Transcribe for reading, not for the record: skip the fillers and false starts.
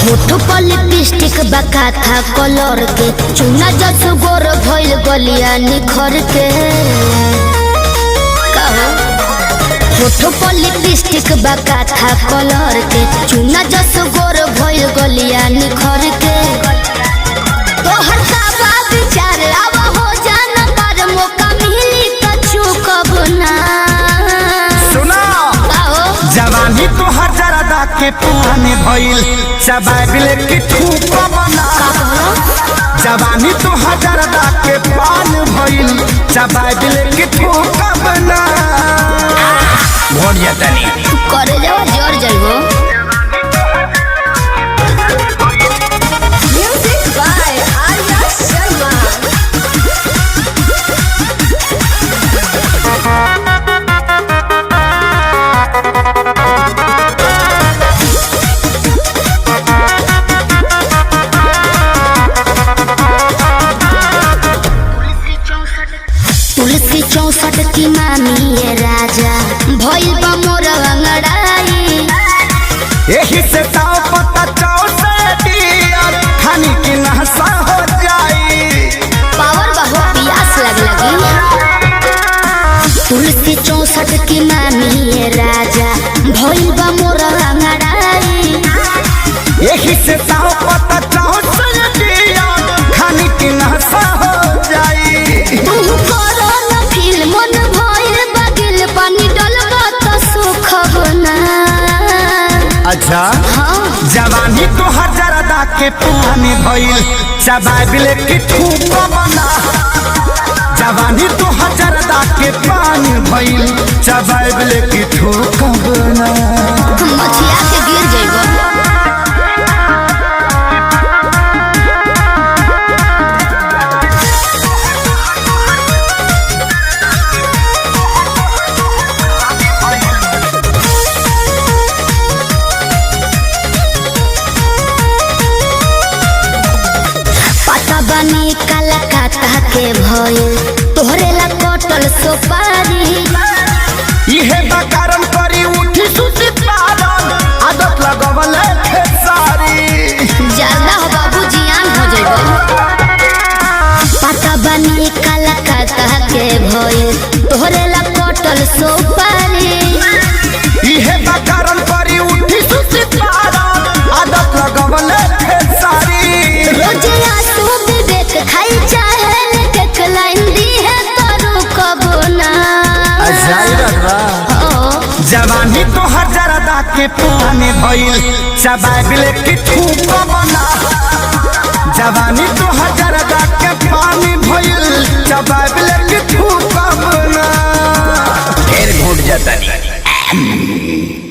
होठ पर लिपस्टिक बका था कलर के चुना जस गोर भइल गलिया निखर के होठ पर लिपस्टिक बका था कलर के चुना जस गोर भइल गलिया निखर के तोहर का विचार अब हो जाना पर मौका मिली त चूकब ना सुना जवानी तोहर जरदा के पुराने भइल चबाबिल की ठूक बना जवानी तोहर जरदा के पान भइल चबाबिल की ठूक बना भोरिया तनी करे जाओ जोर जाइबो म्यूजिक बाय आर्या शर्मा तुलसी 64 की मामी ये राजा भइल बा मोर अंगड़ाई यही से ताव पता चाव से दियर खानी की नहसा हो जाई पावर बहु प्यास लगी तुलसी 64 की मामी ये राजा भइल बा मोर अंगड़ाई यही से ताव पता चाव से दियर खानी की नहसा हो जाई तू करो न फील मन भइल बगिल पानी डलबा त सुख बना अच्छा हाँ जवानी तो हजारदा के पुराने भइल चबाबिल की ठूक बना जवानी तो हजारदा के पानी भइल चबाबिल की ठूक बना मछिया के गिर जाइबो बनी कलकत्ता के भइल तोहरे ला कटल सुपारी इहे बकारम करी उठी सुती पारन आदत लगवल खेसारी ज्यादा हो बाबू जियान हो जाइबो पता बनी कलकत्ता के भइल तोहरे ला कटल सुपारी इहे बकारम करी उठी सुती पारन आदत लगवल खेसारी रोज आंसू विवेक खाई चाहे लेके लाइन दी है करू कब ना जवानी तो हजारदा के पुराने भइल चबाबिल की ठूक बना जवानी तो हजारदा के पानी भइल चबाबिल की ठूक बना फिर घुट जाता नहीं